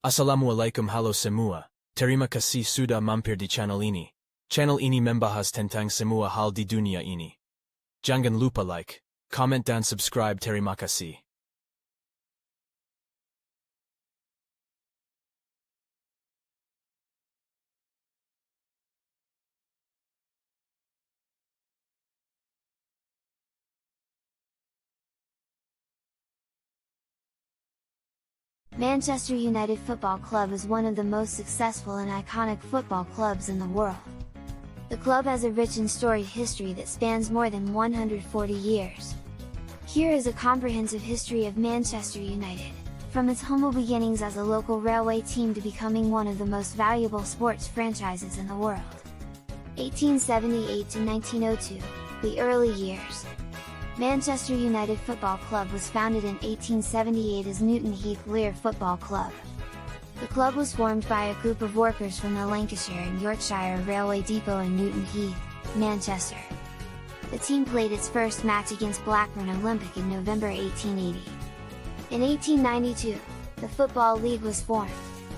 Assalamualaikum halo semua, terima kasih sudah mampir di channel ini. Channel ini membahas tentang semua hal di dunia ini. Jangan lupa like, comment dan subscribe. Terima kasih. Manchester United Football Club is one of the most successful and iconic football clubs in the world. The club has a rich and storied history that spans more than 140 years. Here is a comprehensive history of Manchester United, from its humble beginnings as a local railway team to becoming one of the most valuable sports franchises in the world. 1878 to 1902, the early years. Manchester United Football Club was founded in 1878 as Newton Heath Lear Football Club. The club was formed by a group of workers from the Lancashire and Yorkshire Railway Depot in Newton Heath, Manchester. The team played its first match against Blackburn Olympic in November 1880. In 1892, the Football League was formed,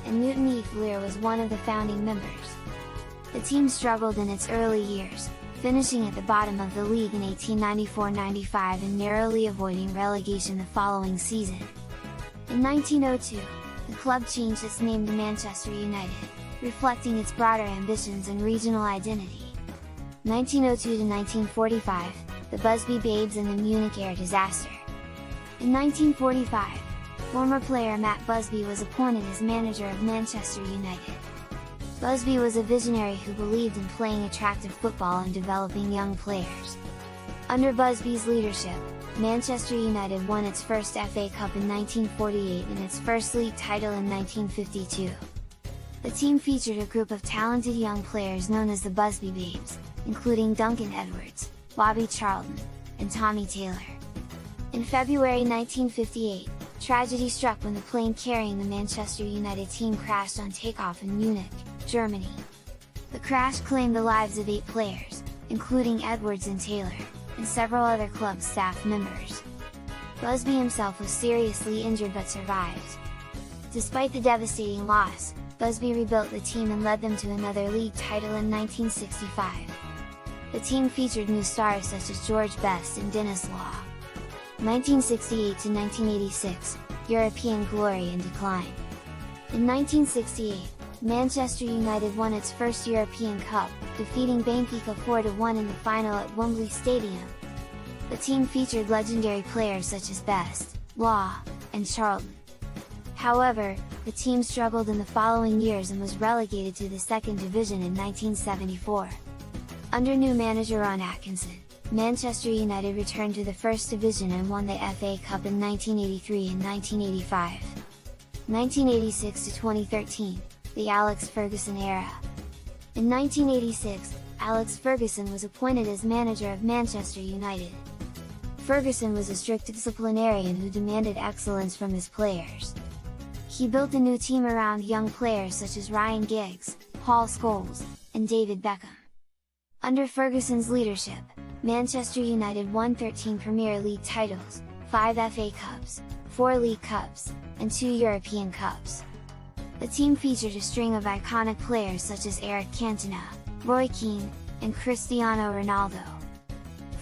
and Newton Heath Lear was one of the founding members. The team struggled in its early years, finishing at the bottom of the league in 1894-95 and narrowly avoiding relegation the following season. In 1902, the club changed its name to Manchester United, reflecting its broader ambitions and regional identity. 1902 to 1945, the Busby Babes and the Munich air disaster. In 1945, former player Matt Busby was appointed as manager of Manchester United. Busby was a visionary who believed in playing attractive football and developing young players. Under Busby's leadership, Manchester United won its first FA Cup in 1948 and its first league title in 1952. The team featured a group of talented young players known as the Busby Babes, including Duncan Edwards, Bobby Charlton, and Tommy Taylor. In February 1958, tragedy struck when the plane carrying the Manchester United team crashed on takeoff in Munich, Germany. The crash claimed the lives of 8 players, including Edwards and Taylor, and several other club staff members. Busby himself was seriously injured but survived. Despite the devastating loss, Busby rebuilt the team and led them to another league title in 1965. The team featured new stars such as George Best and Denis Law. 1968 to 1986, European glory and decline. In 1968, Manchester United won its first European Cup, defeating Benfica 4-1 in the final at Wembley Stadium. The team featured legendary players such as Best, Law, and Charlton. However, the team struggled in the following years and was relegated to the second division in 1974. Under new manager Ron Atkinson, Manchester United returned to the first division and won the FA Cup in 1983 and 1985. 1986 to 2013, the Alex Ferguson era. In 1986, Alex Ferguson was appointed as manager of Manchester United. Ferguson was a strict disciplinarian who demanded excellence from his players. He built a new team around young players such as Ryan Giggs, Paul Scholes, and David Beckham. Under Ferguson's leadership, Manchester United won 13 Premier League titles, 5 FA Cups, 4 League Cups, and 2 European Cups. The team featured a string of iconic players such as Eric Cantona, Roy Keane, and Cristiano Ronaldo.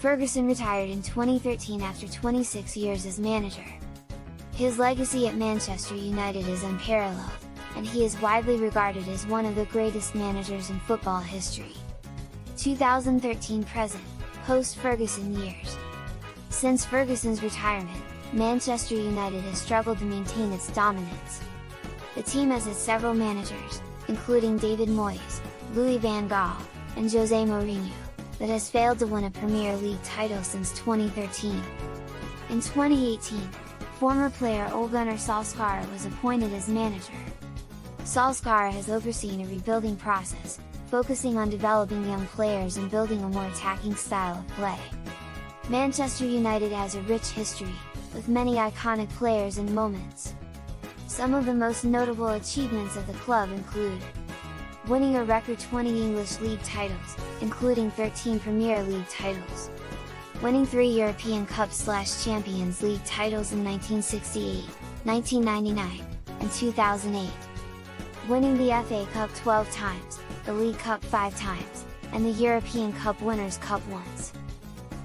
Ferguson retired in 2013 after 26 years as manager. His legacy at Manchester United is unparalleled, and he is widely regarded as one of the greatest managers in football history. 2013 present, post-Ferguson years. Since Ferguson's retirement, Manchester United has struggled to maintain its dominance. The team has had several managers, including David Moyes, Louis van Gaal, and Jose Mourinho, but has failed to win a Premier League title since 2013. In 2018, former player Ole Gunnar Solskjaer was appointed as manager. Solskjaer has overseen a rebuilding process, focusing on developing young players and building a more attacking style of play. Manchester United has a rich history, with many iconic players and moments. Some of the most notable achievements of the club include winning a record 20 English League titles, including 13 Premier League titles, winning 3 European Cup/Champions League titles in 1968, 1999, and 2008, winning the FA Cup 12 times, the League Cup 5 times, and the European Cup Winners' Cup once.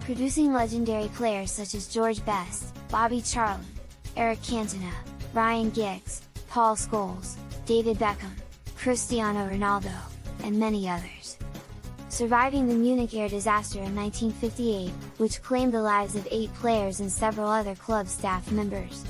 Producing legendary players such as George Best, Bobby Charlton, Eric Cantona, Ryan Giggs, Paul Scholes, David Beckham, Cristiano Ronaldo, and many others. Surviving the Munich air disaster in 1958, which claimed the lives of 8 players and several other club staff members,